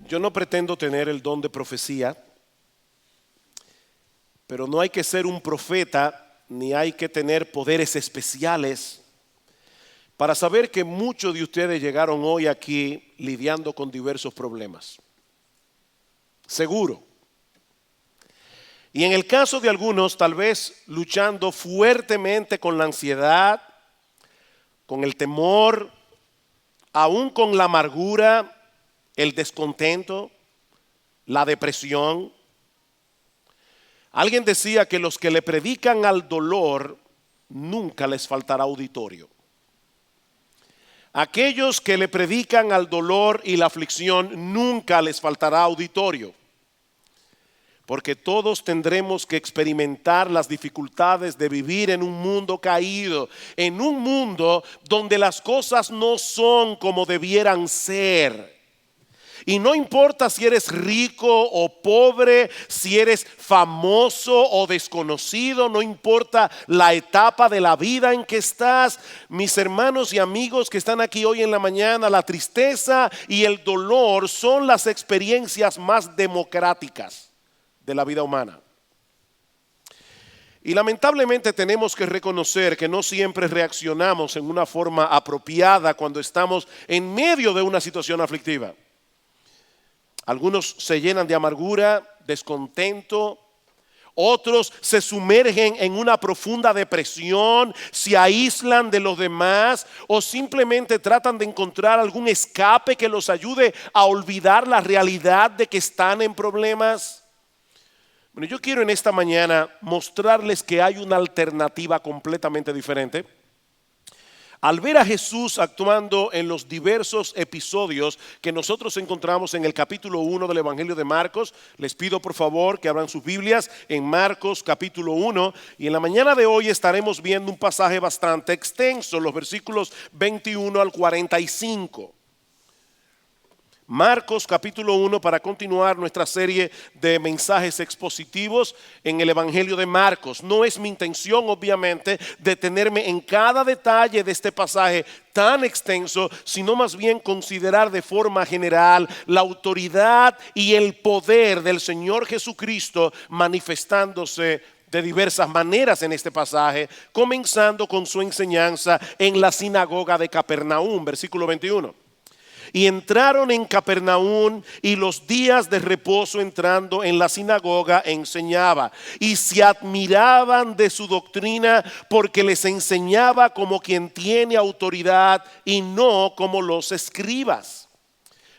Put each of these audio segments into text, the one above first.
Yo no pretendo tener el don de profecía, pero no hay que ser un profeta ni hay que tener poderes especiales para saber que muchos de ustedes llegaron hoy aquí lidiando con diversos problemas. Seguro. Y en el caso de algunos, tal vez luchando fuertemente con la ansiedad, con el temor, aún con la amargura, el descontento, la depresión. Alguien decía que los que le predican al dolor nunca les faltará auditorio. Aquellos que le predican al dolor y la aflicción nunca les faltará auditorio. Porque todos tendremos que experimentar las dificultades de vivir en un mundo caído, en un mundo donde las cosas no son como debieran ser. Y no importa si eres rico o pobre, si eres famoso o desconocido, no importa la etapa de la vida en que estás. Mis hermanos y amigos que están aquí hoy en la mañana, la tristeza y el dolor son las experiencias más democráticas de la vida humana. Y lamentablemente tenemos que reconocer que no siempre reaccionamos en una forma apropiada cuando estamos en medio de una situación aflictiva. Algunos se llenan de amargura, descontento. Otros se sumergen en una profunda depresión, se aíslan de los demás o simplemente tratan de encontrar algún escape que los ayude a olvidar la realidad de que están en problemas. Bueno, yo quiero en esta mañana mostrarles que hay una alternativa completamente diferente. Al ver a Jesús actuando en los diversos episodios que nosotros encontramos en el capítulo 1 del Evangelio de Marcos, les pido por favor que abran sus Biblias en Marcos capítulo 1 y en la mañana de hoy estaremos viendo un pasaje bastante extenso, los versículos 21 al 45. Marcos capítulo 1 para continuar nuestra serie de mensajes expositivos en el Evangelio de Marcos. No es mi intención obviamente detenerme en cada detalle de este pasaje tan extenso, sino más bien considerar de forma general la autoridad y el poder del Señor Jesucristo manifestándose de diversas maneras en este pasaje, comenzando con su enseñanza en la sinagoga de Capernaum, versículo 21. Y entraron en Capernaum y los días de reposo entrando en la sinagoga enseñaba. Y se admiraban de su doctrina porque les enseñaba como quien tiene autoridad y no como los escribas.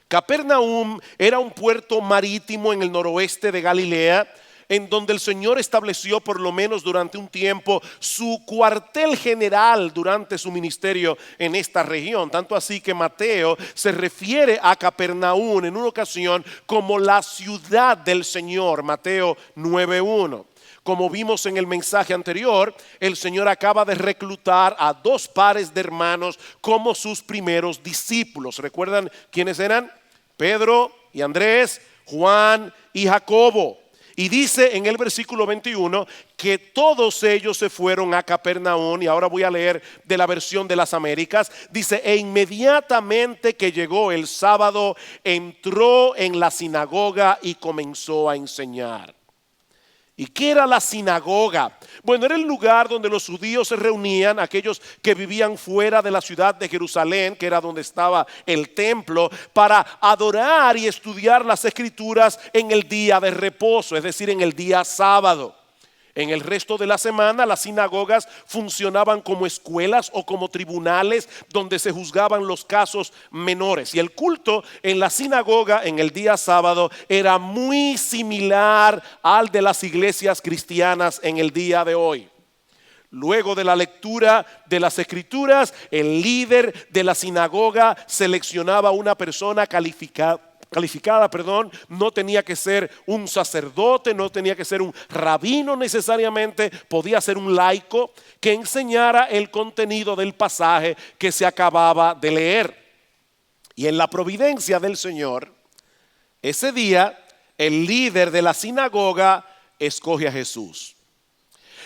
Capernaum era un puerto marítimo en el noroeste de Galilea, en donde el Señor estableció por lo menos durante un tiempo su cuartel general durante su ministerio en esta región. Tanto así que Mateo se refiere a Capernaum en una ocasión como la ciudad del Señor, Mateo 9:1. Como vimos en el mensaje anterior, el Señor acaba de reclutar a 2 pares de hermanos como sus primeros discípulos. ¿Recuerdan quiénes eran? Pedro y Andrés, Juan y Jacobo. Y dice en el versículo 21 que todos ellos se fueron a Capernaum, y ahora voy a leer de la versión de las Américas. Dice, e inmediatamente que llegó el sábado, entró en la sinagoga y comenzó a enseñar. ¿Y qué era la sinagoga? Bueno, era el lugar donde los judíos se reunían, aquellos que vivían fuera de la ciudad de Jerusalén, que era donde estaba el templo, para adorar y estudiar las escrituras en el día de reposo, es decir, en el día sábado. En el resto de la semana las sinagogas funcionaban como escuelas o como tribunales donde se juzgaban los casos menores. Y el culto en la sinagoga en el día sábado era muy similar al de las iglesias cristianas en el día de hoy. Luego de la lectura de las escrituras, el líder de la sinagoga seleccionaba a una persona calificada, no tenía que ser un sacerdote, no tenía que ser un rabino necesariamente, podía ser un laico que enseñara el contenido del pasaje que se acababa de leer. Y en la providencia del Señor, ese día el líder de la sinagoga escoge a Jesús.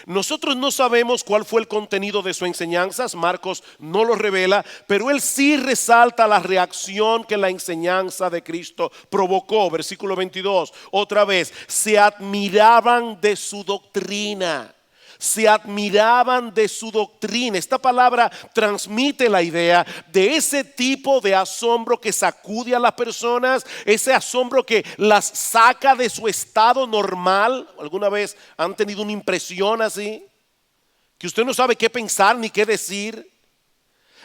Nosotros no sabemos cuál fue el contenido de sus enseñanzas, Marcos no lo revela, pero él sí resalta la reacción que la enseñanza de Cristo provocó. Versículo 22, otra vez, se admiraban de su doctrina. Se admiraban de su doctrina. Esta palabra transmite la idea de ese tipo de asombro que sacude a las personas, ese asombro que las saca de su estado normal. ¿Alguna vez han tenido una impresión así? Que usted no sabe qué pensar ni qué decir.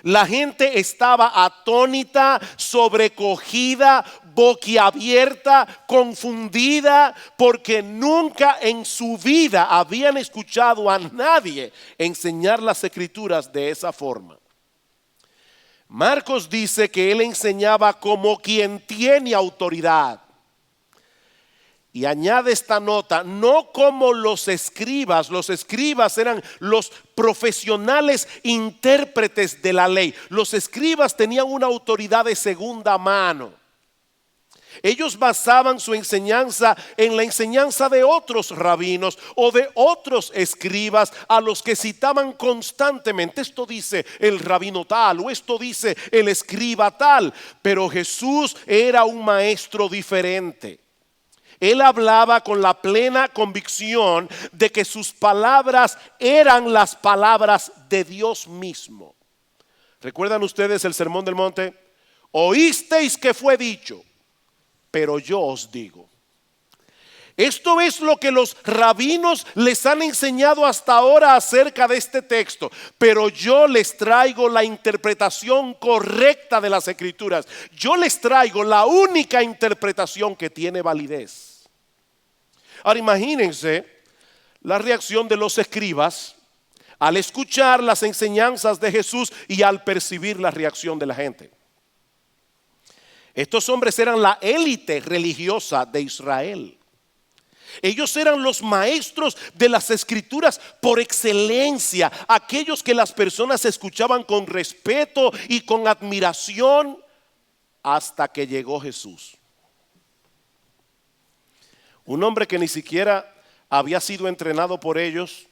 La gente estaba atónita, sobrecogida, boquiabierta, confundida, porque nunca en su vida habían escuchado a nadie enseñar las escrituras de esa forma. Marcos dice que él enseñaba como quien tiene autoridad. Y añade esta nota, no como los escribas eran los profesionales intérpretes de la ley. Los escribas tenían una autoridad de segunda mano. Ellos basaban su enseñanza en la enseñanza de otros rabinos o de otros escribas a los que citaban constantemente. Esto dice el rabino tal o esto dice el escriba tal. Pero Jesús era un maestro diferente. Él hablaba con la plena convicción de que sus palabras eran las palabras de Dios mismo. ¿Recuerdan ustedes el Sermón del Monte? Oísteis que fue dicho, pero yo os digo. Esto es lo que los rabinos les han enseñado hasta ahora acerca de este texto. Pero yo les traigo la interpretación correcta de las Escrituras. Yo les traigo la única interpretación que tiene validez. Ahora imagínense la reacción de los escribas al escuchar las enseñanzas de Jesús y al percibir la reacción de la gente. Estos hombres eran la élite religiosa de Israel. Ellos eran los maestros de las escrituras por excelencia, aquellos que las personas escuchaban con respeto y con admiración hasta que llegó Jesús. Un hombre que ni siquiera había sido entrenado por ellos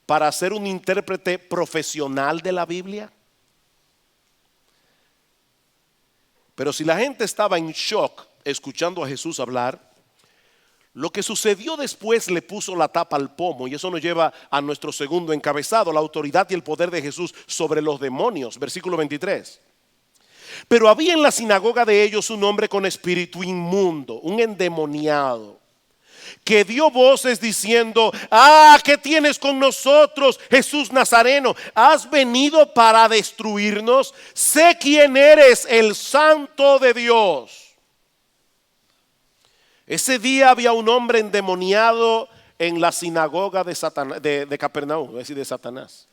para ser un intérprete profesional de la Biblia. Pero si la gente estaba en shock escuchando a Jesús hablar, lo que sucedió después le puso la tapa al pomo, y eso nos lleva a nuestro segundo encabezado, la autoridad y el poder de Jesús sobre los demonios. Versículo 23. Pero había en la sinagoga de ellos un hombre con espíritu inmundo, un endemoniado, que dio voces diciendo: ¿qué tienes con nosotros, Jesús Nazareno? ¿Has venido para destruirnos? Sé quién eres, el Santo de Dios. Ese día había un hombre endemoniado en la sinagoga de Capernaum, es decir, de Satanás.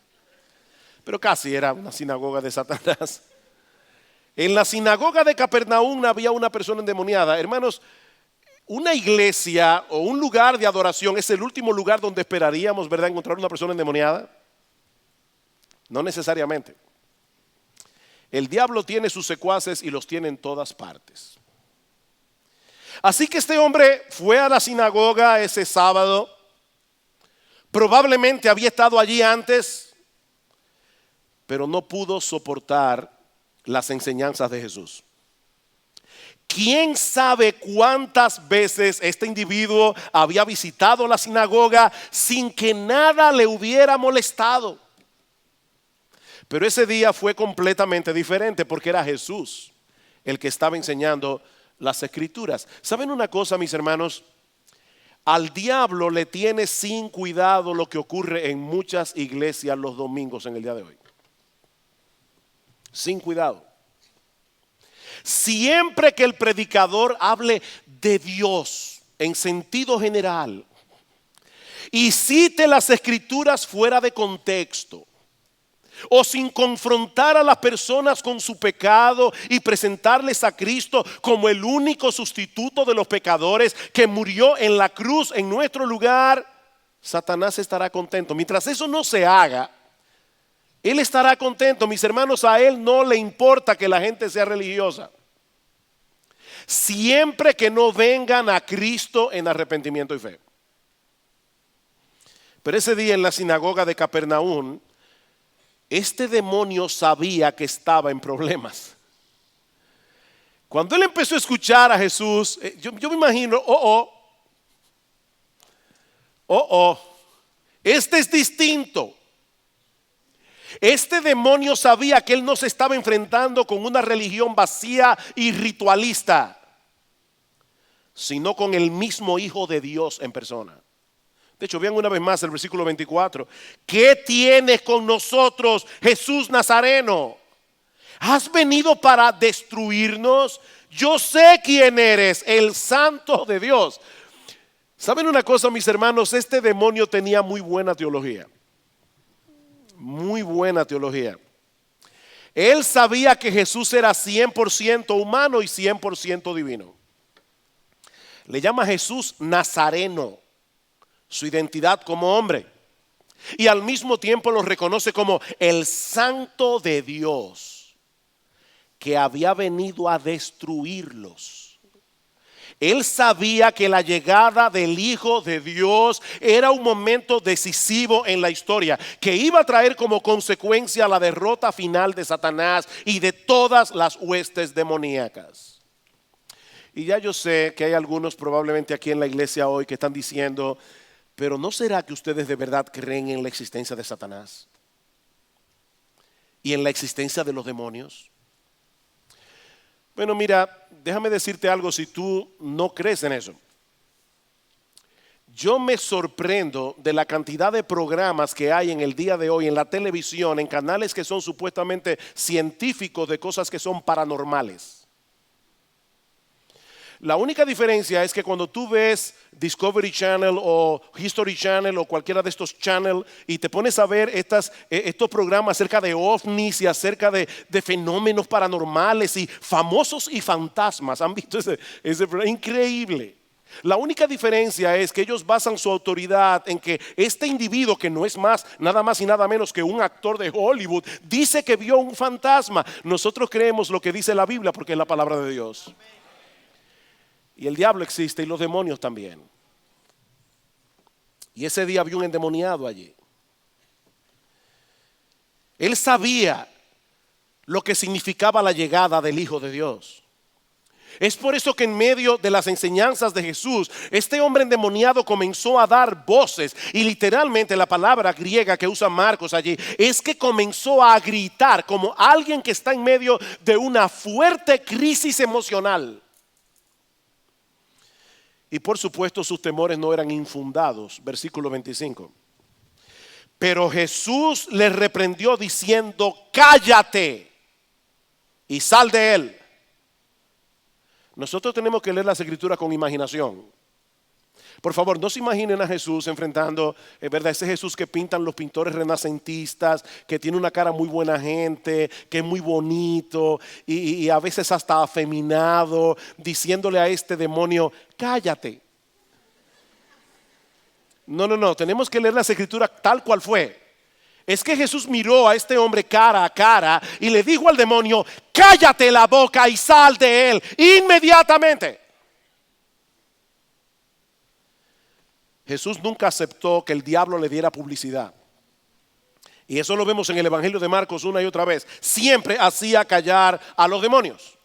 Pero casi era una sinagoga de Satanás. En la sinagoga de Capernaum había una persona endemoniada. Hermanos, una iglesia o un lugar de adoración es el último lugar donde esperaríamos, ¿verdad?, encontrar una persona endemoniada. No necesariamente. El diablo tiene sus secuaces y los tiene en todas partes. Así que este hombre fue a la sinagoga ese sábado. Probablemente había estado allí antes, pero no pudo soportar las enseñanzas de Jesús. ¿Quién sabe cuántas veces este individuo había visitado la sinagoga sin que nada le hubiera molestado? Pero ese día fue completamente diferente porque era Jesús el que estaba enseñando las escrituras. ¿Saben una cosa, mis hermanos? Al diablo le tiene sin cuidado lo que ocurre en muchas iglesias los domingos en el día de hoy. Sin cuidado. Siempre que el predicador hable de Dios en sentido general y cite las escrituras fuera de contexto, o sin confrontar a las personas con su pecado y presentarles a Cristo como el único sustituto de los pecadores que murió en la cruz en nuestro lugar, Satanás estará contento. Mientras eso no se haga, él estará contento. Mis hermanos, a él no le importa que la gente sea religiosa, siempre que no vengan a Cristo en arrepentimiento y fe. Pero ese día en la sinagoga de Capernaum, este demonio sabía que estaba en problemas. Cuando él empezó a escuchar a Jesús, yo me imagino, este es distinto. Este demonio sabía que él no se estaba enfrentando con una religión vacía y ritualista, sino con el mismo Hijo de Dios en persona. De hecho, vean una vez más el versículo 24. ¿Qué tienes con nosotros, Jesús Nazareno? ¿Has venido para destruirnos? Yo sé quién eres, el Santo de Dios. ¿Saben una cosa, mis hermanos? Este demonio tenía muy buena teología. Muy buena teología. Él sabía que Jesús era 100% humano y 100% divino. Le llama a Jesús Nazareno, su identidad como hombre. Y al mismo tiempo lo reconoce como el Santo de Dios, que había venido a destruirlos. Él sabía que la llegada del Hijo de Dios era un momento decisivo en la historia, que iba a traer como consecuencia la derrota final de Satanás y de todas las huestes demoníacas. Y ya yo sé que hay algunos probablemente aquí en la iglesia hoy que están diciendo, pero ¿no será que ustedes de verdad creen en la existencia de Satanás? ¿Y en la existencia de los demonios? Bueno, mira, déjame decirte algo si tú no crees en eso. Yo me sorprendo de la cantidad de programas que hay en el día de hoy en la televisión, en canales que son supuestamente científicos de cosas que son paranormales. La única diferencia es que cuando tú ves Discovery Channel o History Channel o cualquiera de estos channels y te pones a ver estos programas acerca de ovnis y acerca de fenómenos paranormales y famosos y fantasmas, ¿han visto ese programa? Increíble. La única diferencia es que ellos basan su autoridad en que este individuo, que no es nada más y nada menos que un actor de Hollywood, dice que vio un fantasma. Nosotros creemos lo que dice la Biblia porque es la palabra de Dios. Y el diablo existe y los demonios también. Y ese día había un endemoniado allí. Él sabía lo que significaba la llegada del Hijo de Dios. Es por eso que en medio de las enseñanzas de Jesús, este hombre endemoniado comenzó a dar voces. Y literalmente la palabra griega que usa Marcos allí es que comenzó a gritar como alguien que está en medio de una fuerte crisis emocional. Y por supuesto sus temores no eran infundados. Versículo 25. Pero Jesús le reprendió diciendo: cállate y sal de él. Nosotros tenemos que leer las escrituras con imaginación. Por favor, no se imaginen a Jesús enfrentando, ¿verdad? Ese Jesús que pintan los pintores renacentistas, que tiene una cara muy buena gente, que es muy bonito y a veces hasta afeminado, diciéndole a este demonio: cállate. No, tenemos que leer las escrituras tal cual fue. Es que Jesús miró a este hombre cara a cara y le dijo al demonio: cállate la boca y sal de él inmediatamente. Jesús nunca aceptó que el diablo le diera publicidad. Y eso lo vemos en el Evangelio de Marcos una y otra vez. Siempre hacía callar a los demonios.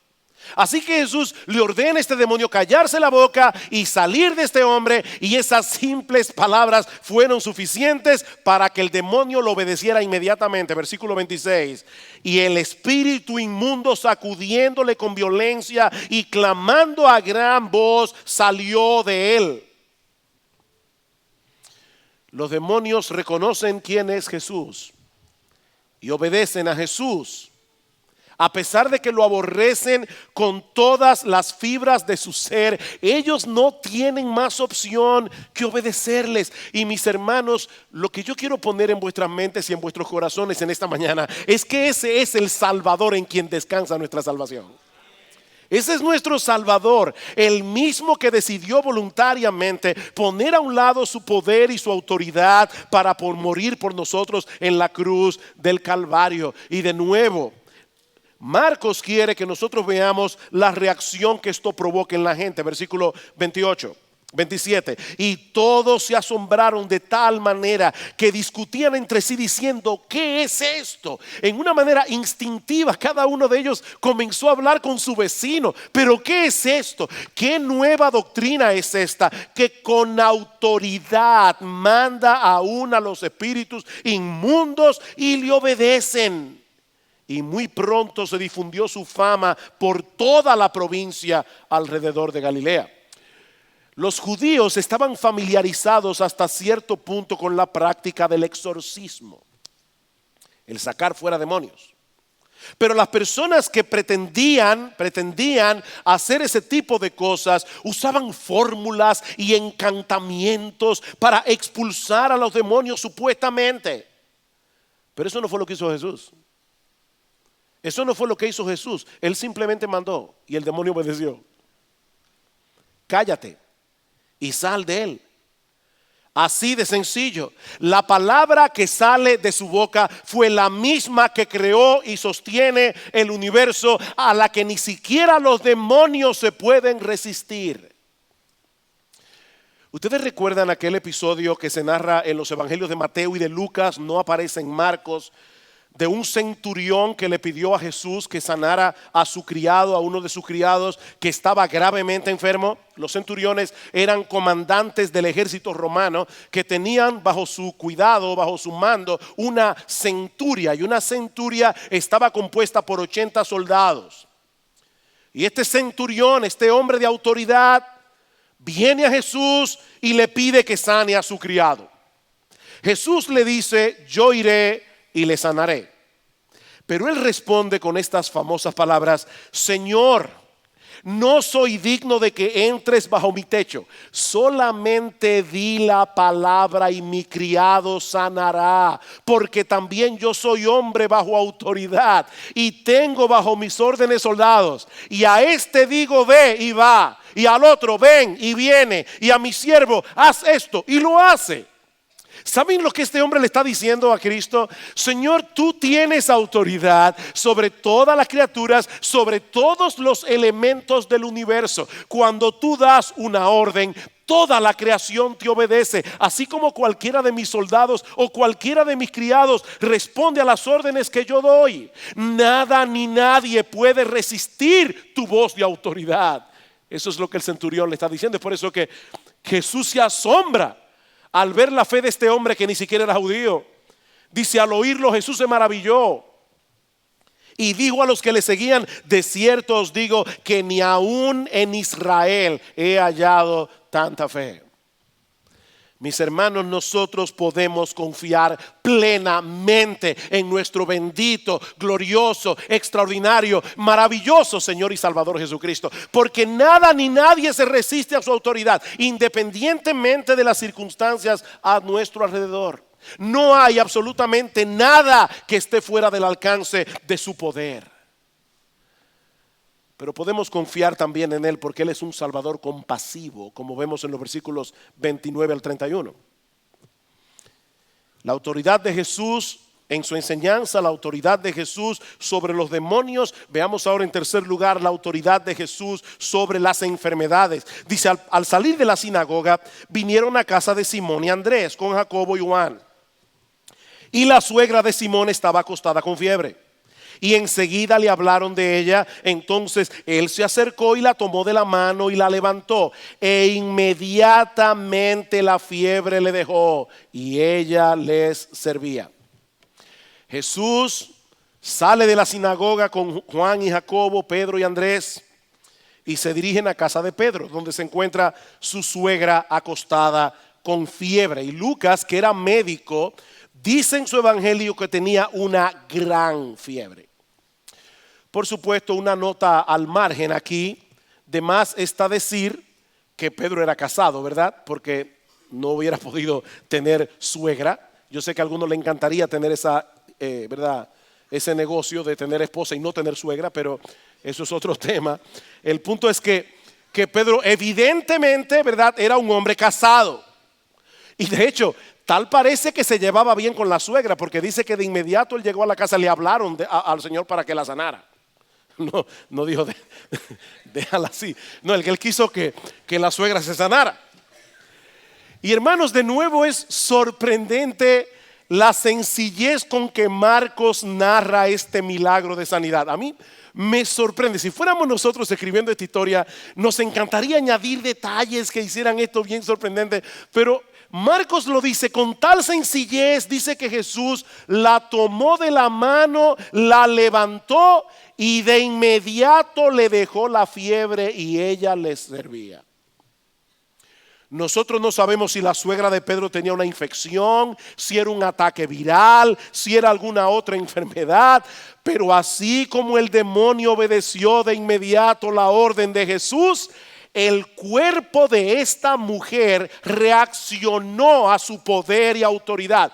Así que Jesús le ordena a este demonio callarse la boca y salir de este hombre. Y esas simples palabras fueron suficientes para que el demonio lo obedeciera inmediatamente. Versículo 26. Y el espíritu inmundo, sacudiéndole con violencia y clamando a gran voz, salió de él. Los demonios reconocen quién es Jesús y obedecen a Jesús, a pesar de que lo aborrecen con todas las fibras de su ser. Ellos no tienen más opción que obedecerles. Y mis hermanos, lo que yo quiero poner en vuestras mentes y en vuestros corazones en esta mañana es que ese es el Salvador en quien descansa nuestra salvación. Ese es nuestro Salvador, el mismo que decidió voluntariamente poner a un lado su poder y su autoridad para morir por nosotros en la cruz del Calvario. Y de nuevo, Marcos quiere que nosotros veamos la reacción que esto provoca en la gente. Versículo 28. 27. Y todos se asombraron de tal manera que discutían entre sí diciendo: ¿qué es esto? En una manera instintiva cada uno de ellos comenzó a hablar con su vecino: ¿pero qué es esto? ¿Qué nueva doctrina es esta? Que con autoridad manda aún a los espíritus inmundos y le obedecen. Y muy pronto se difundió su fama por toda la provincia alrededor de Galilea. Los judíos estaban familiarizados hasta cierto punto con la práctica del exorcismo, el sacar fuera demonios. Pero las personas que pretendían hacer ese tipo de cosas usaban fórmulas y encantamientos para expulsar a los demonios supuestamente. Pero eso no fue lo que hizo Jesús. Eso no fue lo que hizo Jesús. Él simplemente mandó y el demonio obedeció. Cállate y sal de él. Así de sencillo. La palabra que sale de su boca fue la misma que creó y sostiene el universo, a la que ni siquiera los demonios se pueden resistir. ¿Ustedes recuerdan aquel episodio que se narra en los evangelios de Mateo y de Lucas? No aparece en Marcos, de un centurión que le pidió a Jesús que sanara a su criado, a uno de sus criados que estaba gravemente enfermo. Los centuriones eran comandantes del ejército romano que tenían bajo su cuidado, bajo su mando, una centuria, y una centuria estaba compuesta por 80 soldados. Y este centurión, este hombre de autoridad, viene a Jesús y le pide que sane a su criado. Jesús le dice: yo iré y le sanaré. Pero él responde con estas famosas palabras: Señor, no soy digno de que entres bajo mi techo. Solamente di la palabra y mi criado sanará, porque también yo soy hombre bajo autoridad y tengo bajo mis órdenes soldados. Y a este digo: ve y va, y al otro: ven y viene, y a mi siervo: haz esto, y lo hace. ¿Saben lo que este hombre le está diciendo a Cristo? Señor, tú tienes autoridad sobre todas las criaturas, sobre todos los elementos del universo. Cuando tú das una orden, toda la creación te obedece, así como cualquiera de mis soldados o cualquiera de mis criados responde a las órdenes que yo doy. Nada ni nadie puede resistir tu voz de autoridad. Eso es lo que el centurión le está diciendo. Es por eso que Jesús se asombra al ver la fe de este hombre que ni siquiera era judío. Dice: al oírlo Jesús se maravilló y dijo a los que le seguían: de cierto os digo que ni aún en Israel he hallado tanta fe. Mis hermanos, nosotros podemos confiar plenamente en nuestro bendito, glorioso, extraordinario, maravilloso Señor y Salvador Jesucristo, porque nada ni nadie se resiste a su autoridad, independientemente de las circunstancias a nuestro alrededor. No hay absolutamente nada que esté fuera del alcance de su poder. Pero podemos confiar también en Él porque Él es un Salvador compasivo, como vemos en los versículos 29 al 31. La autoridad de Jesús en su enseñanza, la autoridad de Jesús sobre los demonios. Veamos ahora en tercer lugar la autoridad de Jesús sobre las enfermedades. Dice: al salir de la sinagoga vinieron a casa de Simón y Andrés con Jacobo y Juan. Y la suegra de Simón estaba acostada con fiebre. Y enseguida le hablaron de ella. Entonces él se acercó y la tomó de la mano y la levantó. E inmediatamente la fiebre le dejó y ella les servía. Jesús sale de la sinagoga con Juan y Jacobo, Pedro y Andrés, y se dirigen a casa de Pedro, donde se encuentra su suegra acostada con fiebre. Y Lucas, que era médico, dice en su evangelio que tenía una gran fiebre. Por supuesto, una nota al margen aquí: de más está decir que Pedro era casado, ¿verdad? Porque no hubiera podido tener suegra. Yo sé que a algunos le encantaría tener esa, ¿verdad?, ese negocio de tener esposa y no tener suegra, pero eso es otro tema. El punto es que Pedro evidentemente, ¿verdad?, era un hombre casado. Y de hecho, tal parece que se llevaba bien con la suegra, porque dice que de inmediato él llegó a la casa, le hablaron al Señor para que la sanara. No dijo déjala así. No, él quiso que la suegra se sanara. Y hermanos, de nuevo es sorprendente la sencillez con que Marcos narra este milagro de sanidad. A mí me sorprende. Si fuéramos nosotros escribiendo esta historia, nos encantaría añadir detalles que hicieran esto bien sorprendente. Pero Marcos lo dice con tal sencillez. Dice que Jesús la tomó de la mano, la levantó y de inmediato le dejó la fiebre y ella le servía. Nosotros no sabemos si la suegra de Pedro tenía una infección, si era un ataque viral, si era alguna otra enfermedad. Pero así como el demonio obedeció de inmediato la orden de Jesús, el cuerpo de esta mujer reaccionó a su poder y autoridad.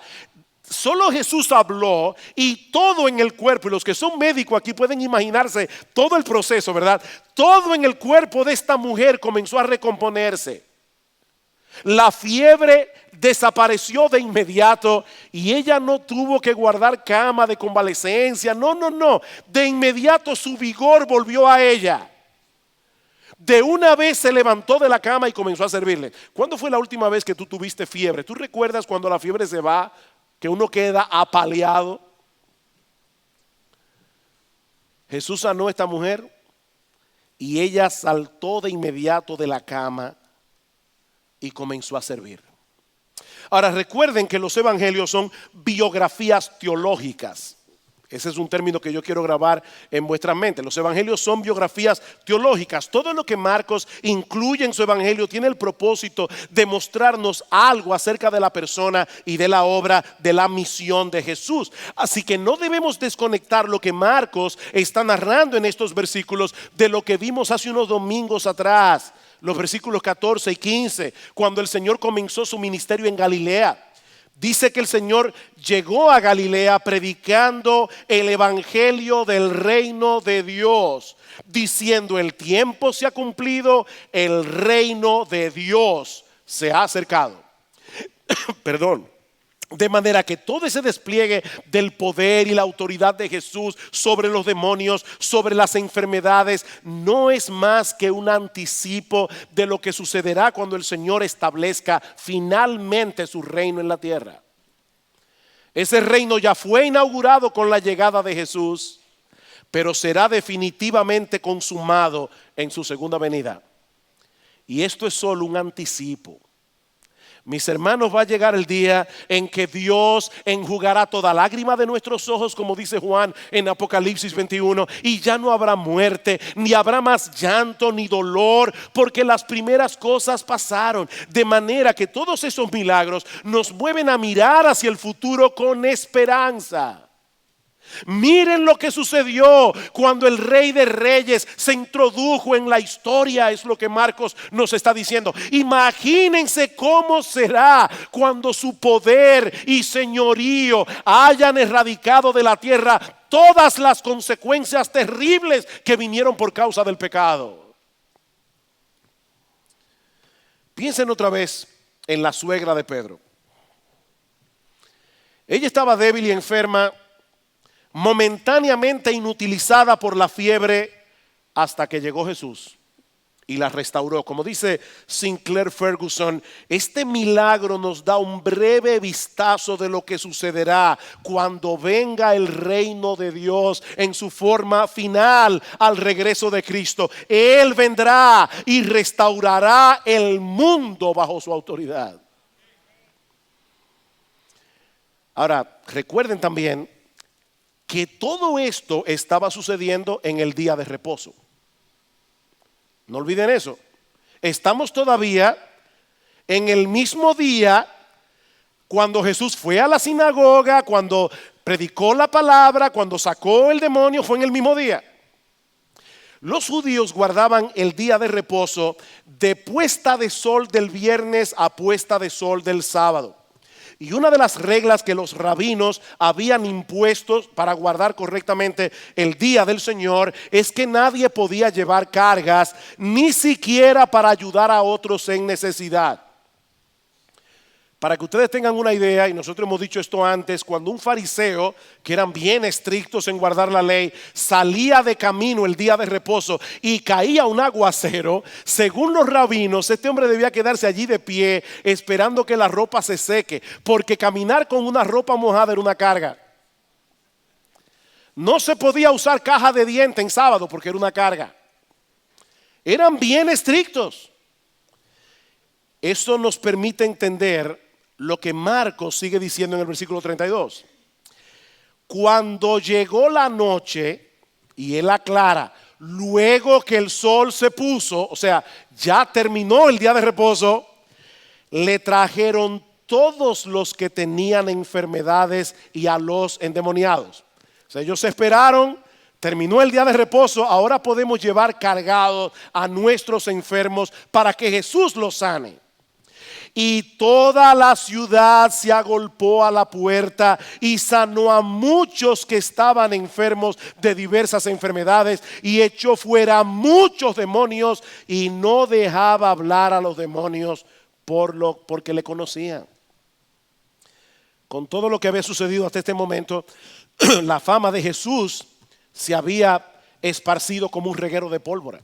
Solo Jesús habló y todo en el cuerpo, y los que son médicos aquí pueden imaginarse todo el proceso, ¿verdad? Todo en el cuerpo de esta mujer comenzó a recomponerse. La fiebre desapareció de inmediato y ella no tuvo que guardar cama de convalecencia. No. De inmediato su vigor volvió a ella. De una vez se levantó de la cama y comenzó a servirle. ¿Cuándo fue la última vez que tú tuviste fiebre? ¿Tú recuerdas cuando la fiebre se va, que uno queda apaleado? Jesús sanó a esta mujer y ella saltó de inmediato de la cama y comenzó a servir. Ahora recuerden que los evangelios son biografías teológicas. Ese es un término que yo quiero grabar en vuestra mente. Los evangelios son biografías teológicas. Todo lo que Marcos incluye en su evangelio tiene el propósito de mostrarnos algo acerca de la persona y de la obra, de la misión de Jesús. Así que no debemos desconectar lo que Marcos está narrando en estos versículos de lo que vimos hace unos domingos atrás. Los versículos 14 y 15, cuando el Señor comenzó su ministerio en Galilea. Dice que el Señor llegó a Galilea predicando el evangelio del reino de Dios, diciendo: el tiempo se ha cumplido, el reino de Dios se ha acercado. Perdón. De manera que todo ese despliegue del poder y la autoridad de Jesús sobre los demonios, sobre las enfermedades, no es más que un anticipo de lo que sucederá cuando el Señor establezca finalmente su reino en la tierra. Ese reino ya fue inaugurado con la llegada de Jesús, pero será definitivamente consumado en su segunda venida. Y esto es solo un anticipo. Mis hermanos, va a llegar el día en que Dios enjugará toda lágrima de nuestros ojos, como dice Juan en Apocalipsis 21, y ya no habrá muerte, ni habrá más llanto ni dolor, porque las primeras cosas pasaron. De manera que todos esos milagros nos mueven a mirar hacia el futuro con esperanza. Miren lo que sucedió cuando el Rey de Reyes se introdujo en la historia, es lo que Marcos nos está diciendo. Imagínense cómo será cuando su poder y señorío hayan erradicado de la tierra todas las consecuencias terribles que vinieron por causa del pecado. Piensen otra vez en la suegra de Pedro. Ella estaba débil y enferma, momentáneamente inutilizada por la fiebre, hasta que llegó Jesús y la restauró. Como dice Sinclair Ferguson, este milagro nos da un breve vistazo de lo que sucederá cuando venga el reino de Dios en su forma final al regreso de Cristo. Él vendrá y restaurará el mundo bajo su autoridad. Ahora, recuerden también que todo esto estaba sucediendo en el día de reposo. No olviden eso. Estamos todavía en el mismo día cuando Jesús fue a la sinagoga, cuando predicó la palabra, cuando sacó el demonio, fue en el mismo día. Los judíos guardaban el día de reposo de puesta de sol del viernes a puesta de sol del sábado. Y una de las reglas que los rabinos habían impuesto para guardar correctamente el día del Señor es que nadie podía llevar cargas, ni siquiera para ayudar a otros en necesidad. Para que ustedes tengan una idea, y nosotros hemos dicho esto antes, cuando un fariseo, que eran bien estrictos en guardar la ley, salía de camino el día de reposo y caía un aguacero, según los rabinos, este hombre debía quedarse allí de pie esperando que la ropa se seque, porque caminar con una ropa mojada era una carga. No se podía usar caja de dientes en sábado porque era una carga. Eran bien estrictos. Eso nos permite entender lo que Marcos sigue diciendo en el versículo 32. Cuando llegó la noche, y él aclara, luego que el sol se puso, o sea, ya terminó el día de reposo, le trajeron todos los que tenían enfermedades y a los endemoniados. O sea, ellos esperaron, terminó el día de reposo, ahora podemos llevar cargados a nuestros enfermos para que Jesús los sane. Y toda la ciudad se agolpó a la puerta y sanó a muchos que estaban enfermos de diversas enfermedades y echó fuera muchos demonios y no dejaba hablar a los demonios porque le conocían. Con todo lo que había sucedido hasta este momento, la fama de Jesús se había esparcido como un reguero de pólvora.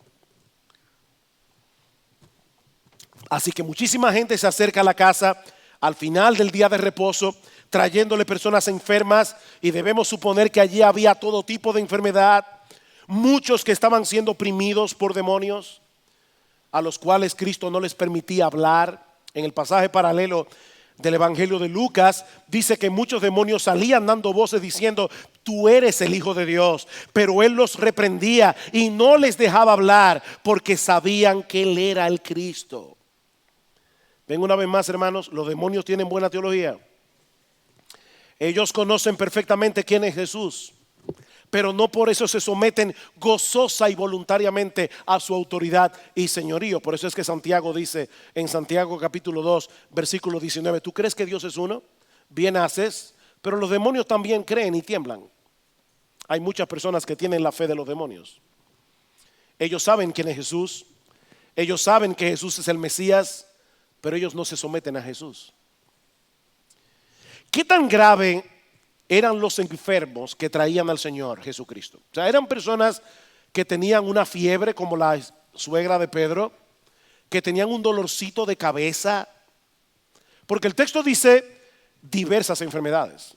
Así que muchísima gente se acerca a la casa al final del día de reposo, trayéndole personas enfermas, y debemos suponer que allí había todo tipo de enfermedad, muchos que estaban siendo oprimidos por demonios, a los cuales Cristo no les permitía hablar. En el pasaje paralelo del Evangelio de Lucas dice que muchos demonios salían dando voces diciendo: tú eres el Hijo de Dios. Pero él los reprendía y no les dejaba hablar porque sabían que él era el Cristo. Ven una vez más, hermanos, los demonios tienen buena teología. Ellos conocen perfectamente quién es Jesús, pero no por eso se someten gozosa y voluntariamente a su autoridad y señorío. Por eso es que Santiago dice en Santiago capítulo 2, versículo 19: ¿tú crees que Dios es uno? Bien haces, pero los demonios también creen y tiemblan. Hay muchas personas que tienen la fe de los demonios. Ellos saben quién es Jesús, ellos saben que Jesús es el Mesías, pero ellos no se someten a Jesús. ¿Qué tan grave eran los enfermos que traían al Señor Jesucristo? O sea, eran personas que tenían una fiebre como la suegra de Pedro, que tenían un dolorcito de cabeza, porque el texto dice diversas enfermedades.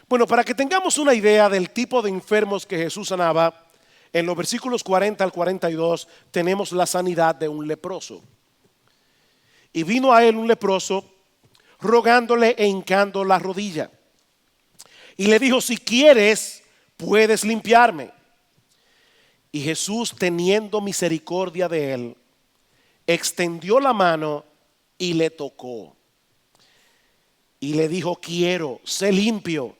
Bueno, para que tengamos una idea del tipo de enfermos que Jesús sanaba, en los versículos 40 al 42 tenemos la sanidad de un leproso. Y vino a él un leproso, rogándole e hincando la rodilla. Y le dijo: si quieres, puedes limpiarme. Y Jesús, teniendo misericordia de él, extendió la mano y le tocó. Y le dijo: quiero, sé limpio.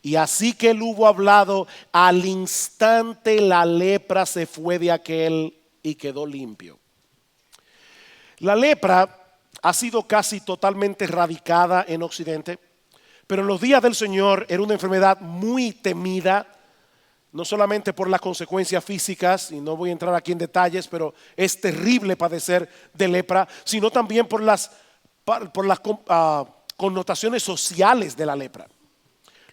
Y así que él hubo hablado, al instante la lepra se fue de aquel y quedó limpio. La lepra ha sido casi totalmente erradicada en Occidente, pero en los días del Señor era una enfermedad muy temida, no solamente por las consecuencias físicas, y no voy a entrar aquí en detalles, pero es terrible padecer de lepra, sino también por las connotaciones sociales de la lepra.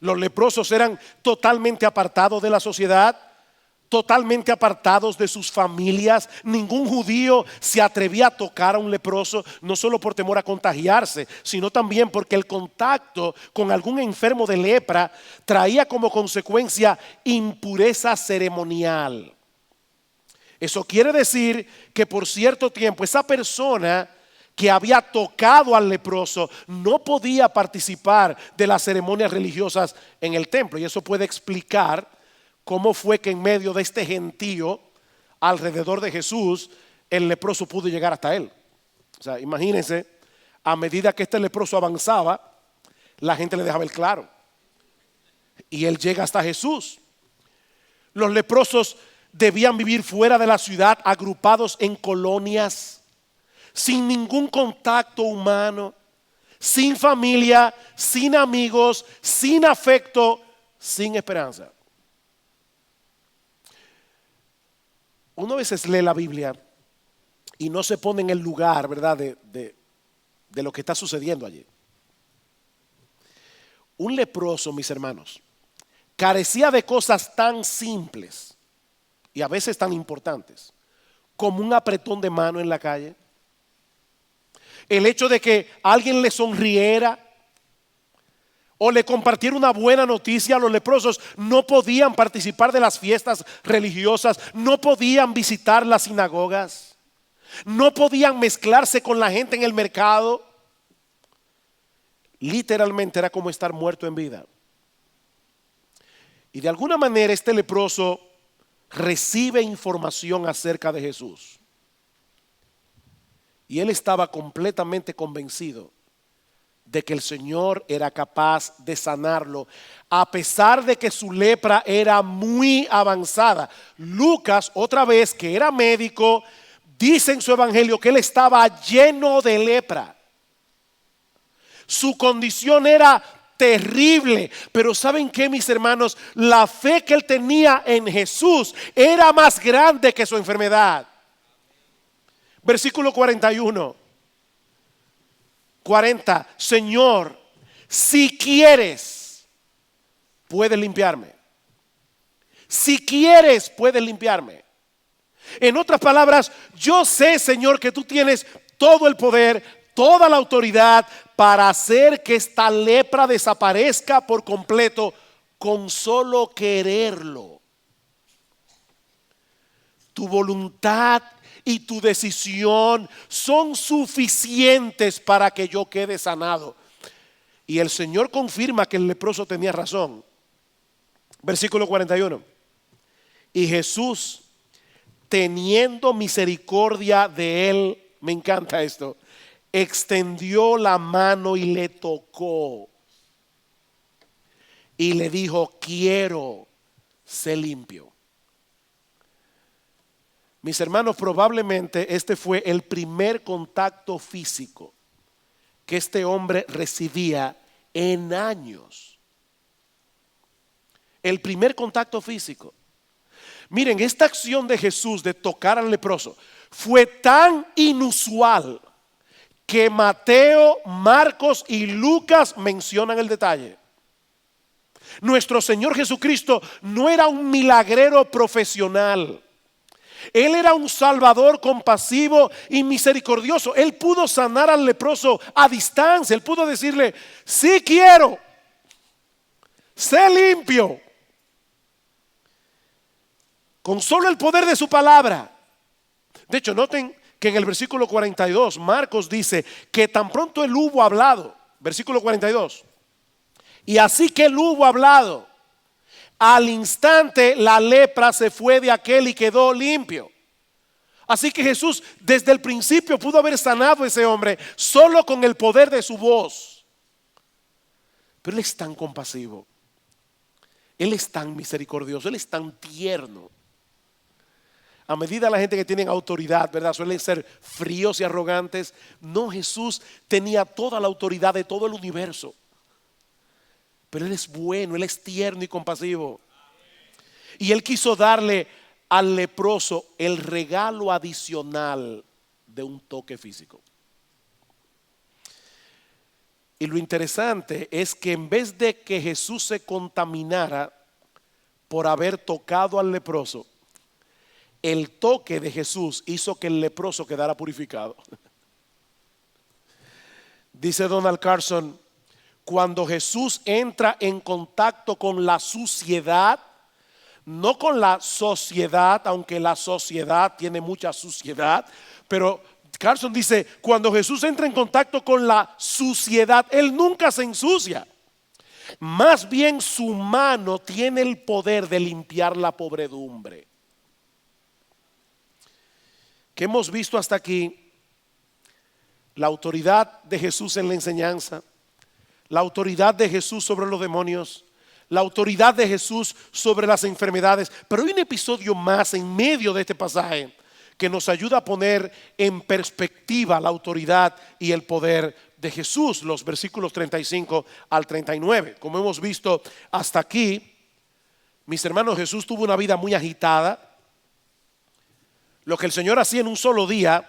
Los leprosos eran totalmente apartados de la sociedad, totalmente apartados de sus familias. Ningún judío se atrevía a tocar a un leproso, no solo por temor a contagiarse, sino también porque el contacto con algún enfermo de lepra traía como consecuencia impureza ceremonial. Eso quiere decir que por cierto tiempo esa persona que había tocado al leproso no podía participar de las ceremonias religiosas en el templo. Y eso puede explicar cómo fue que en medio de este gentío alrededor de Jesús, el leproso pudo llegar hasta él. O sea, imagínense, a medida que este leproso avanzaba, la gente le dejaba el claro. Y él llega hasta Jesús. Los leprosos debían vivir fuera de la ciudad, agrupados en colonias, sin ningún contacto humano, sin familia, sin amigos, sin afecto, sin esperanza. Uno a veces lee la Biblia y no se pone en el lugar, ¿verdad?, de lo que está sucediendo allí. Un leproso, mis hermanos, carecía de cosas tan simples y a veces tan importantes como un apretón de mano en la calle. El hecho de que alguien le sonriera o le compartiera una buena noticia. Los leprosos no podían participar de las fiestas religiosas, no podían visitar las sinagogas, no podían mezclarse con la gente en el mercado. Literalmente era como estar muerto en vida. Y de alguna manera este leproso recibe información acerca de Jesús. Y él estaba completamente convencido de que el Señor era capaz de sanarlo, a pesar de que su lepra era muy avanzada. Lucas, otra vez, que era médico, dice en su evangelio que él estaba lleno de lepra. Su condición era terrible, pero ¿saben qué, mis hermanos? La fe que él tenía en Jesús era más grande que su enfermedad. Versículo 40, Señor, si quieres, puedes limpiarme. Si quieres, puedes limpiarme. En otras palabras, yo sé, Señor, que tú tienes todo el poder, toda la autoridad para hacer que esta lepra desaparezca por completo con solo quererlo. Tu voluntad y tu decisión son suficientes para que yo quede sanado. Y el Señor confirma que el leproso tenía razón. Versículo 41. Y Jesús, teniendo misericordia de él, me encanta esto, extendió la mano y le tocó. Y le dijo, quiero, sé limpio. Mis hermanos, probablemente este fue el primer contacto físico que este hombre recibía en años. El primer contacto físico. Miren, esta acción de Jesús de tocar al leproso fue tan inusual que Mateo, Marcos y Lucas mencionan el detalle. Nuestro Señor Jesucristo no era un milagrero profesional. Él era un salvador compasivo y misericordioso. Él pudo sanar al leproso a distancia. Él pudo decirle, sí quiero, sé limpio. Con solo el poder de su palabra. De hecho, noten que en el versículo 42, Marcos dice que tan pronto él hubo hablado, versículo 42, y así que él hubo hablado, al instante la lepra se fue de aquel y quedó limpio. Así que Jesús desde el principio pudo haber sanado a ese hombre solo con el poder de su voz. Pero Él es tan compasivo, Él es tan misericordioso, Él es tan tierno. A medida la gente que tiene autoridad, ¿verdad?, suelen ser fríos y arrogantes. No, Jesús tenía toda la autoridad de todo el universo. Pero Él es bueno, Él es tierno y compasivo. Y Él quiso darle al leproso el regalo adicional de un toque físico. Y lo interesante es que en vez de que Jesús se contaminara por haber tocado al leproso, el toque de Jesús hizo que el leproso quedara purificado. Dice Donald Carson, cuando Jesús entra en contacto con la suciedad, no con la sociedad, aunque la sociedad tiene mucha suciedad, pero Carson dice, cuando Jesús entra en contacto con la suciedad, Él nunca se ensucia. Más bien su mano tiene el poder de limpiar la podredumbre. ¿Qué hemos visto hasta aquí? La autoridad de Jesús en la enseñanza, la autoridad de Jesús sobre los demonios, la autoridad de Jesús sobre las enfermedades. Pero hay un episodio más en medio de este pasaje que nos ayuda a poner en perspectiva la autoridad y el poder de Jesús. Los versículos 35 al 39. Como hemos visto hasta aquí, mis hermanos, Jesús tuvo una vida muy agitada. Lo que el Señor hacía en un solo día,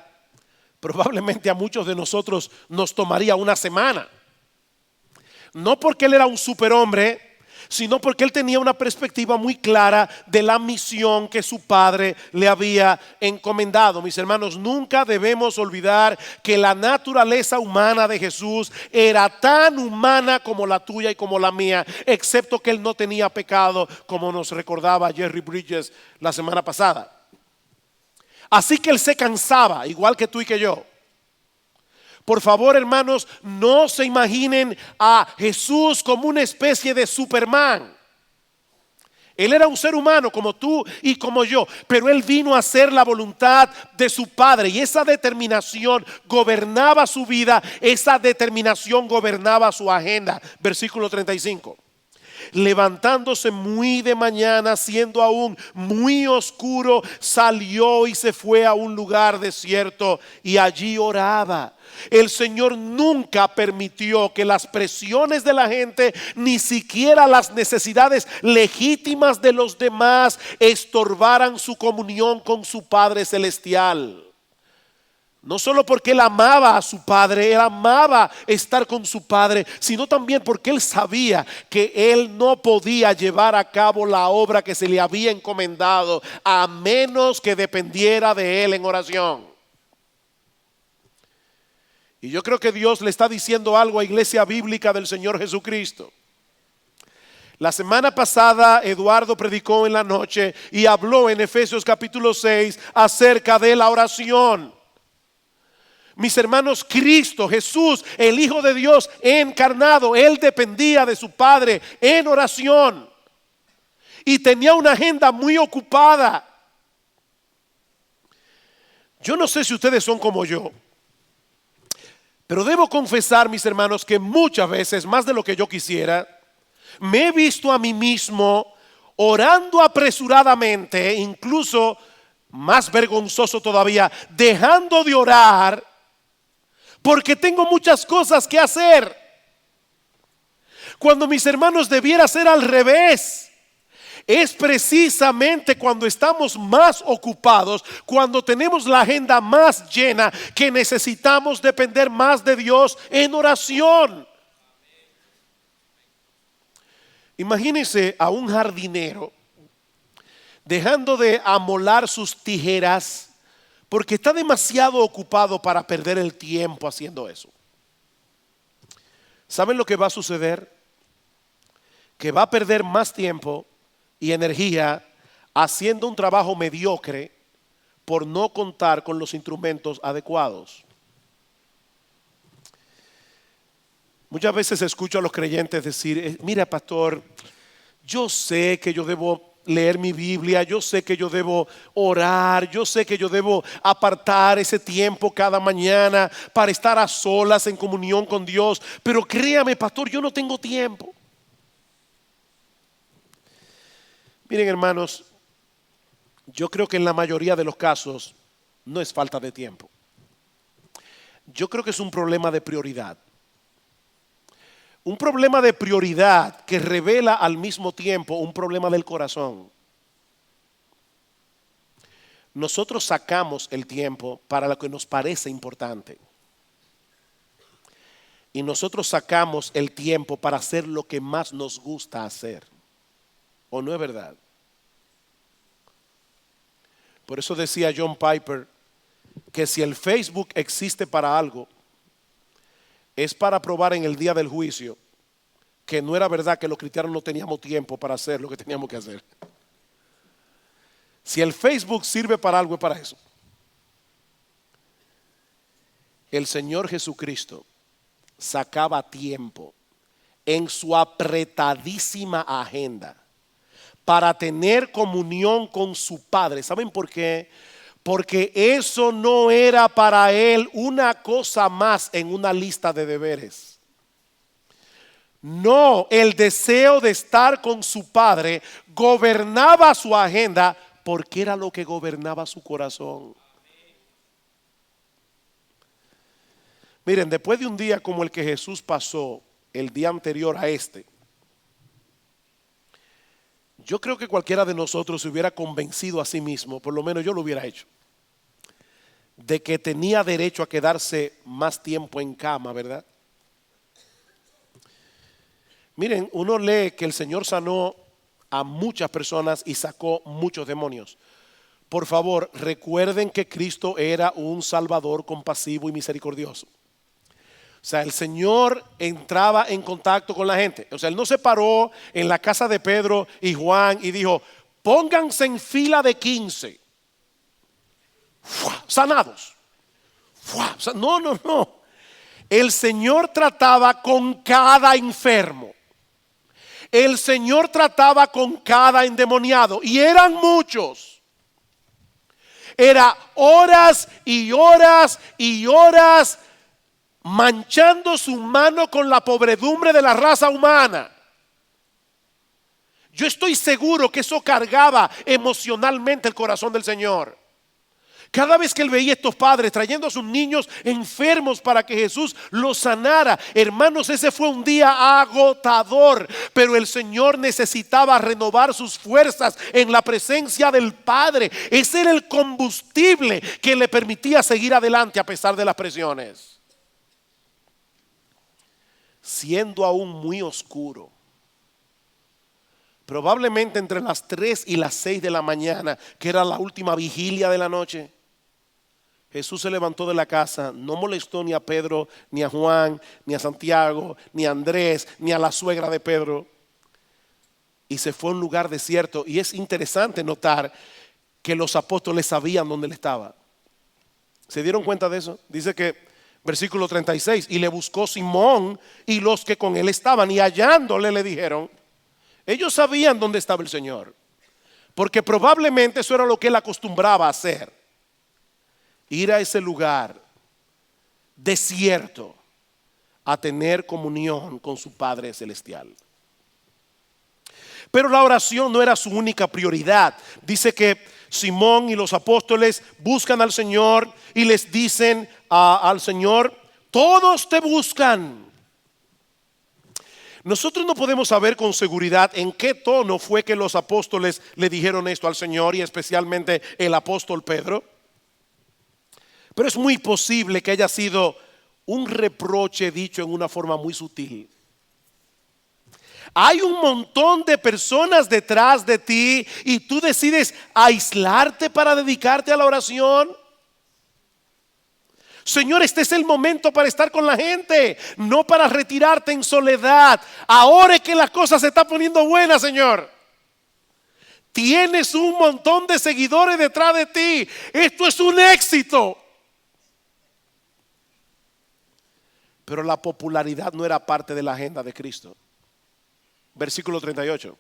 probablemente a muchos de nosotros nos tomaría una semana. No porque él era un superhombre, sino porque él tenía una perspectiva muy clara de la misión que su padre le había encomendado. Mis hermanos, nunca debemos olvidar que la naturaleza humana de Jesús era tan humana como la tuya y como la mía, excepto que él no tenía pecado, como nos recordaba Jerry Bridges la semana pasada. Así que él se cansaba, igual que tú y que yo. Por favor, hermanos, no se imaginen a Jesús como una especie de Superman. Él era un ser humano como tú y como yo, pero él vino a hacer la voluntad de su Padre y esa determinación gobernaba su vida, esa determinación gobernaba su agenda. Versículo 35. Levantándose muy de mañana, siendo aún muy oscuro, salió y se fue a un lugar desierto y allí oraba. El Señor nunca permitió que las presiones de la gente, ni siquiera las necesidades legítimas de los demás, estorbaran su comunión con su Padre Celestial. No solo porque él amaba a su padre, él amaba estar con su padre, sino también porque él sabía que él no podía llevar a cabo la obra que se le había encomendado a menos que dependiera de él en oración. Y yo creo que Dios le está diciendo algo a Iglesia Bíblica del Señor Jesucristo. La semana pasada Eduardo predicó en la noche y habló en Efesios capítulo 6 acerca de la oración. Mis hermanos, Cristo, Jesús, el Hijo de Dios encarnado, él dependía de su Padre en oración y tenía una agenda muy ocupada. Yo no sé si ustedes son como yo, pero debo confesar, mis hermanos, que muchas veces, más de lo que yo quisiera, me he visto a mí mismo orando apresuradamente, incluso más vergonzoso todavía, dejando de orar porque tengo muchas cosas que hacer. Cuando, mis hermanos, debiera ser al revés. Es precisamente cuando estamos más ocupados, cuando tenemos la agenda más llena, que necesitamos depender más de Dios en oración. Imagínense a un jardinero dejando de amolar sus tijeras porque está demasiado ocupado para perder el tiempo haciendo eso. ¿Saben lo que va a suceder? Que va a perder más tiempo y energía haciendo un trabajo mediocre por no contar con los instrumentos adecuados. Muchas veces escucho a los creyentes decir, mira, pastor, yo sé que yo debo leer mi Biblia, yo sé que yo debo orar, yo sé que yo debo apartar ese tiempo cada mañana para estar a solas en comunión con Dios, pero créame, pastor, yo no tengo tiempo. Miren, hermanos, yo creo que en la mayoría de los casos no es falta de tiempo. Yo creo que es un problema de prioridad. Un problema de prioridad que revela al mismo tiempo un problema del corazón. Nosotros sacamos el tiempo para lo que nos parece importante. Y nosotros sacamos el tiempo para hacer lo que más nos gusta hacer. ¿O no es verdad? Por eso decía John Piper que si el Facebook existe para algo, es para probar en el día del juicio que no era verdad que los cristianos no teníamos tiempo para hacer lo que teníamos que hacer. Si el Facebook sirve para algo, es para eso. El Señor Jesucristo sacaba tiempo en su apretadísima agenda para tener comunión con su Padre. ¿Saben por qué? Porque eso no era para él una cosa más en una lista de deberes. No, el deseo de estar con su Padre gobernaba su agenda porque era lo que gobernaba su corazón. Miren, después de un día como el que Jesús pasó el día anterior a este, yo creo que cualquiera de nosotros se hubiera convencido a sí mismo, por lo menos yo lo hubiera hecho, de que tenía derecho a quedarse más tiempo en cama, ¿verdad? Miren, uno lee que el Señor sanó a muchas personas y sacó muchos demonios. Por favor, recuerden que Cristo era un Salvador compasivo y misericordioso. O sea, el Señor entraba en contacto con la gente. O sea, Él no se paró en la casa de Pedro y Juan y dijo, pónganse en fila de 15. ¡Fua! Sanados. ¡Fua! No, no, no. El Señor trataba con cada enfermo. El Señor trataba con cada endemoniado. Y eran muchos. Era horas y horas y horas manchando su mano con la pobredumbre de la raza humana. Yo estoy seguro que eso cargaba emocionalmente el corazón del Señor. Cada vez que él veía a estos padres trayendo a sus niños enfermos para que Jesús los sanara, hermanos, ese fue un día agotador, pero el Señor necesitaba renovar sus fuerzas en la presencia del Padre. Ese era el combustible que le permitía seguir adelante a pesar de las presiones. Siendo aún muy oscuro, probablemente entre las 3 y las 6 de la mañana, que era la última vigilia de la noche, Jesús se levantó de la casa, no molestó ni a Pedro, ni a Juan, ni a Santiago, ni a Andrés, ni a la suegra de Pedro, y se fue a un lugar desierto. Y es interesante notar que los apóstoles sabían dónde él estaba. ¿Se dieron cuenta de eso? Dice que versículo 36, y le buscó Simón y los que con él estaban, y hallándole le dijeron. Ellos sabían dónde estaba el Señor, porque probablemente eso era lo que él acostumbraba a hacer. Ir a ese lugar desierto a tener comunión con su Padre Celestial. Pero la oración no era su única prioridad. Dice que Simón y los apóstoles buscan al Señor y les dicen al Señor, todos te buscan. Nosotros no podemos saber con seguridad en qué tono fue que los apóstoles le dijeron esto al Señor, y especialmente el apóstol Pedro. Pero es muy posible que haya sido un reproche dicho en una forma muy sutil. Hay un montón de personas detrás de ti y tú decides aislarte para dedicarte a la oración. Señor, este es el momento para estar con la gente, no para retirarte en soledad. Ahora es que la cosa se está poniendo buena, Señor. Tienes un montón de seguidores detrás de ti. Esto es un éxito. Pero la popularidad no era parte de la agenda de Cristo. Versículo 38.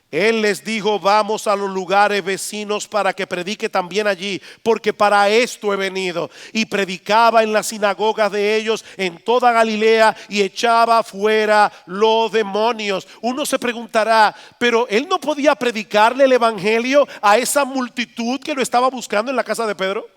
Él les dijo, vamos a los lugares vecinos para que predique también allí, porque para esto he venido. Y predicaba en las sinagogas de ellos en toda Galilea y echaba fuera los demonios. Uno se preguntará, pero él no podía predicarle el evangelio a esa multitud que lo estaba buscando en la casa de Pedro.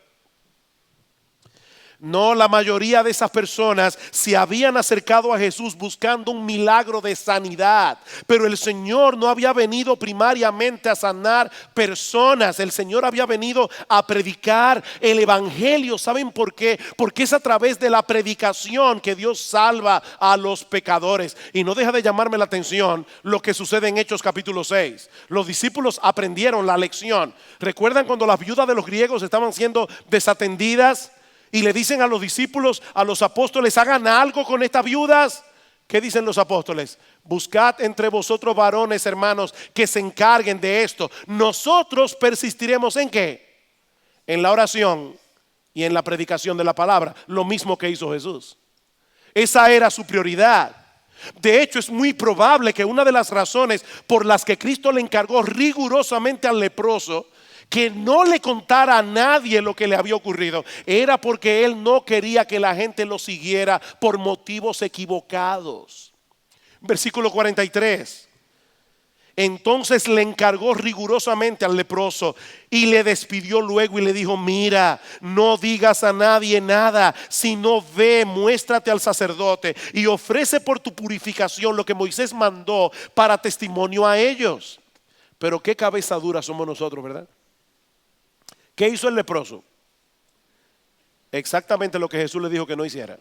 No, la mayoría de esas personas se habían acercado a Jesús buscando un milagro de sanidad, pero el Señor no había venido primariamente a sanar personas. El Señor había venido a predicar el evangelio. ¿Saben por qué? Porque es a través de la predicación que Dios salva a los pecadores. Y no deja de llamarme la atención lo que sucede en Hechos capítulo 6. Los discípulos aprendieron la lección. ¿Recuerdan cuando las viudas de los griegos estaban siendo desatendidas? Y le dicen a los discípulos, a los apóstoles, hagan algo con estas viudas. ¿Qué dicen los apóstoles? Buscad entre vosotros varones, hermanos, que se encarguen de esto. Nosotros persistiremos ¿en qué? En la oración y en la predicación de la palabra. Lo mismo que hizo Jesús. Esa era su prioridad. De hecho, es muy probable que una de las razones por las que Cristo le encargó rigurosamente al leproso que no le contara a nadie lo que le había ocurrido, era porque él no quería que la gente lo siguiera por motivos equivocados. Versículo 43. Entonces le encargó rigurosamente al leproso y le despidió luego y le dijo, mira, no digas a nadie nada, sino ve, muéstrate al sacerdote y ofrece por tu purificación lo que Moisés mandó para testimonio a ellos. Pero qué cabeza dura somos nosotros, ¿verdad? ¿Qué hizo el leproso? Exactamente lo que Jesús le dijo que no hiciera.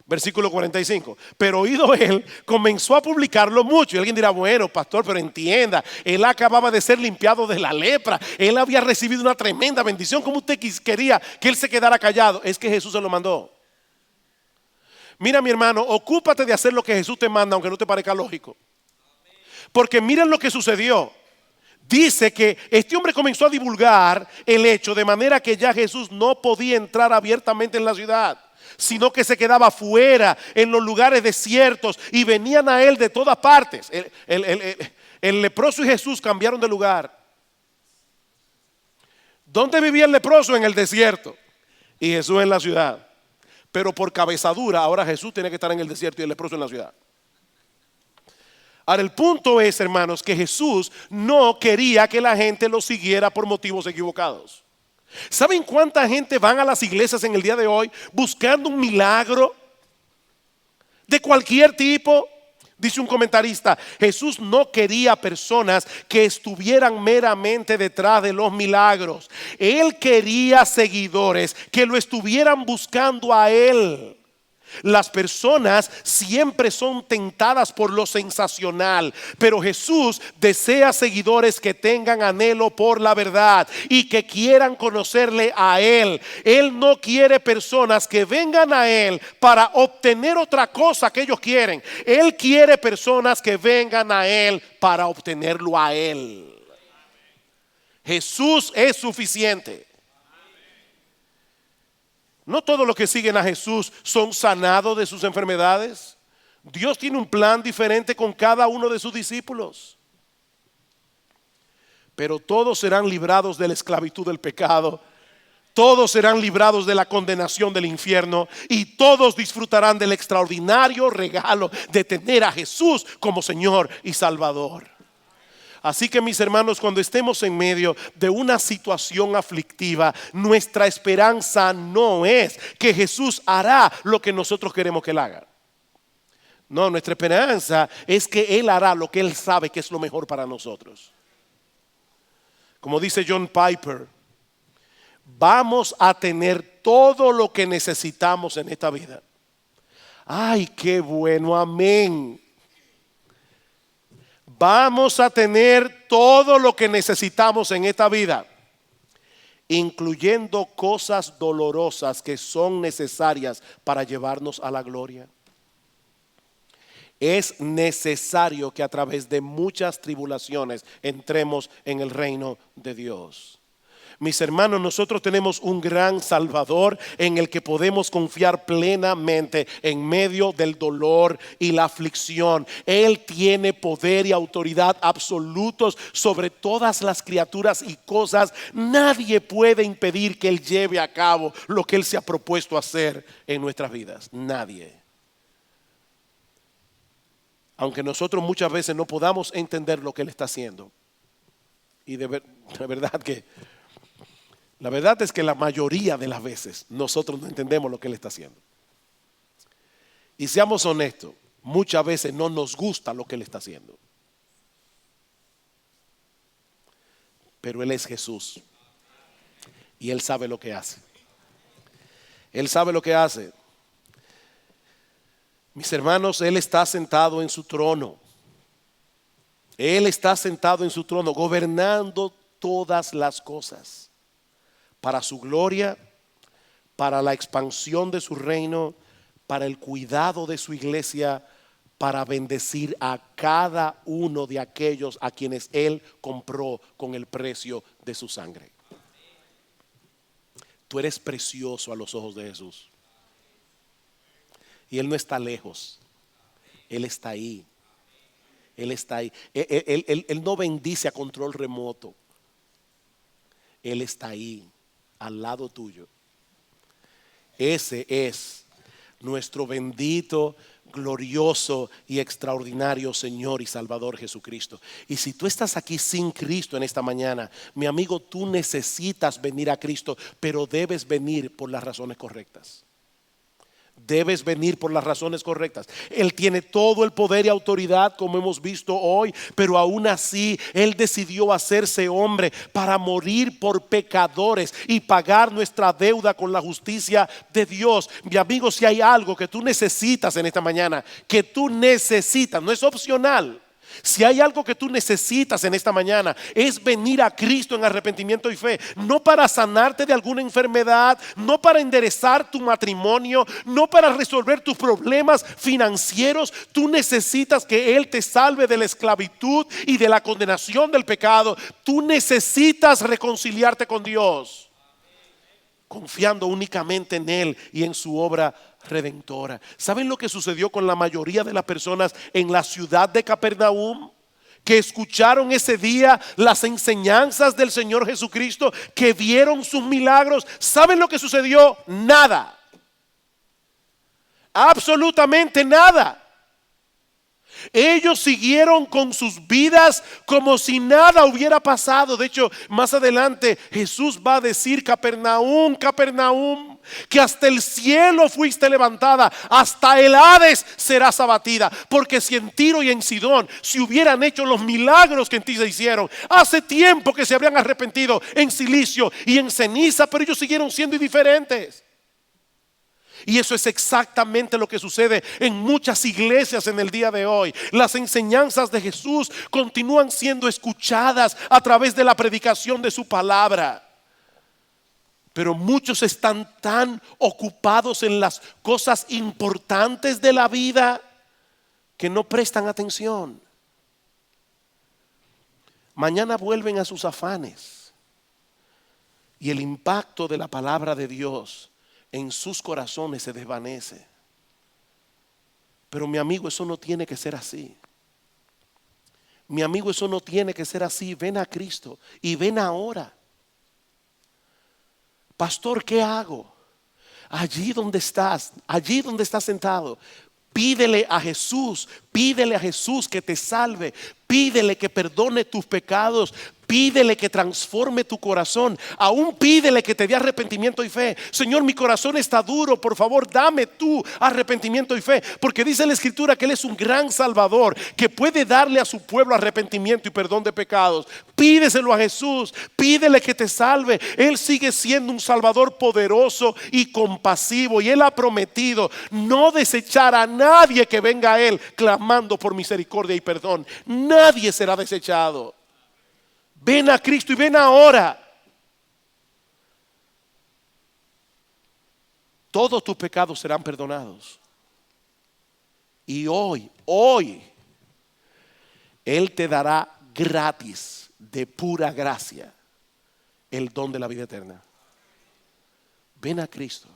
Versículo 45. Pero oído él, comenzó a publicarlo mucho. Y alguien dirá, bueno, pastor, pero entienda, él acababa de ser limpiado de la lepra. Él había recibido una tremenda bendición. ¿Cómo usted quería que él se quedara callado? Es que Jesús se lo mandó. Mira, mi hermano, ocúpate de hacer lo que Jesús te manda, aunque no te parezca lógico. Porque miren lo que sucedió. Dice que este hombre comenzó a divulgar el hecho, de manera que ya Jesús no podía entrar abiertamente en la ciudad, sino que se quedaba fuera en los lugares desiertos, y venían a él de todas partes. El leproso y Jesús cambiaron de lugar. ¿Dónde vivía el leproso? En el desierto, y Jesús en la ciudad. Pero por cabezadura, ahora Jesús tiene que estar en el desierto y el leproso en la ciudad. Ahora el punto es, hermanos, que Jesús no quería que la gente lo siguiera por motivos equivocados. ¿Saben cuánta gente van a las iglesias en el día de hoy buscando un milagro de cualquier tipo? Dice un comentarista, Jesús no quería personas que estuvieran meramente detrás de los milagros. Él quería seguidores que lo estuvieran buscando a él. Las personas siempre son tentadas por lo sensacional, pero Jesús desea seguidores que tengan anhelo por la verdad y que quieran conocerle a Él. Él no quiere personas que vengan a Él para obtener otra cosa que ellos quieren. Él quiere personas que vengan a Él para obtenerlo a Él. Jesús es suficiente. No todos los que siguen a Jesús son sanados de sus enfermedades. Dios tiene un plan diferente con cada uno de sus discípulos. Pero todos serán librados de la esclavitud del pecado. Todos serán librados de la condenación del infierno. Y todos disfrutarán del extraordinario regalo de tener a Jesús como Señor y Salvador. Así que, mis hermanos, cuando estemos en medio de una situación aflictiva, nuestra esperanza no es que Jesús hará lo que nosotros queremos que Él haga. No, nuestra esperanza es que Él hará lo que Él sabe que es lo mejor para nosotros. Como dice John Piper, vamos a tener todo lo que necesitamos en esta vida. Ay, qué bueno, amén. Vamos a tener todo lo que necesitamos en esta vida, incluyendo cosas dolorosas que son necesarias para llevarnos a la gloria. Es necesario que a través de muchas tribulaciones entremos en el reino de Dios. Mis hermanos, nosotros tenemos un gran Salvador en el que podemos confiar plenamente en medio del dolor y la aflicción. Él tiene poder y autoridad absolutos sobre todas las criaturas y cosas. Nadie puede impedir que Él lleve a cabo lo que Él se ha propuesto hacer en nuestras vidas. Nadie. Aunque nosotros muchas veces no podamos entender lo que Él está haciendo. Y de verdad que la verdad es que la mayoría de las veces nosotros no entendemos lo que Él está haciendo. Y seamos honestos, muchas veces no nos gusta lo que Él está haciendo. Pero Él es Jesús. Y Él sabe lo que hace. Él sabe lo que hace. Mis hermanos, Él está sentado en su trono. Él está sentado en su trono, gobernando todas las cosas. Para su gloria, para la expansión de su reino, para el cuidado de su iglesia, para bendecir a cada uno de aquellos a quienes Él compró con el precio de su sangre. Tú eres precioso a los ojos de Jesús. Y Él no está lejos. Él está ahí. Él está ahí. Él no bendice a control remoto. Él está ahí, al lado tuyo. Ese es nuestro bendito, glorioso y extraordinario Señor y Salvador Jesucristo. Y si tú estás aquí sin Cristo en esta mañana, mi amigo, tú necesitas venir a Cristo, pero debes venir por las razones correctas. Debes venir por las razones correctas. Él tiene todo el poder y autoridad, como hemos visto hoy, pero aún así Él decidió hacerse hombre para morir por pecadores y pagar nuestra deuda con la justicia de Dios. Mi amigo, si hay algo que tú necesitas en esta mañana, que tú necesitas, no es opcional. Si hay algo que tú necesitas en esta mañana, es venir a Cristo en arrepentimiento y fe. No para sanarte de alguna enfermedad, no para enderezar tu matrimonio, no para resolver tus problemas financieros. Tú necesitas que Él te salve de la esclavitud y de la condenación del pecado. Tú necesitas reconciliarte con Dios, confiando únicamente en Él y en su obra redentora. ¿Saben lo que sucedió con la mayoría de las personas en la ciudad de Capernaum? Que escucharon ese día las enseñanzas del Señor Jesucristo, que vieron sus milagros. ¿Saben lo que sucedió? Nada. Absolutamente nada. Ellos siguieron con sus vidas como si nada hubiera pasado. De hecho, más adelante Jesús va a decir: Capernaum, Capernaum, que hasta el cielo fuiste levantada, hasta el Hades serás abatida. Porque si en Tiro y en Sidón se hubieran hecho los milagros que en ti se hicieron, hace tiempo que se habrían arrepentido en silicio y en ceniza, pero ellos siguieron siendo indiferentes. Y eso es exactamente lo que sucede en muchas iglesias en el día de hoy. Las enseñanzas de Jesús continúan siendo escuchadas a través de la predicación de su palabra, pero muchos están tan ocupados en las cosas importantes de la vida que no prestan atención. Mañana vuelven a sus afanes y el impacto de la palabra de Dios en sus corazones se desvanece. Pero mi amigo, eso no tiene que ser así. Mi amigo, eso no tiene que ser así. Ven a Cristo y ven ahora. Pastor, ¿qué hago? Allí donde estás sentado, pídele a Jesús que te salve, pídele que perdone tus pecados, pídele que transforme tu corazón, aún pídele que te dé arrepentimiento y fe. Señor, mi corazón está duro, por favor dame tú arrepentimiento y fe, porque dice la Escritura que Él es un gran Salvador que puede darle a su pueblo arrepentimiento y perdón de pecados. Pídeselo a Jesús, pídele que te salve. Él sigue siendo un Salvador poderoso y compasivo, y Él ha prometido no desechar a nadie que venga a Él clamando por misericordia y perdón. Nadie será desechado. Ven a Cristo y ven ahora. Todos tus pecados serán perdonados. Y hoy, Él te dará gratis, de pura gracia, el don de la vida eterna. Ven a Cristo.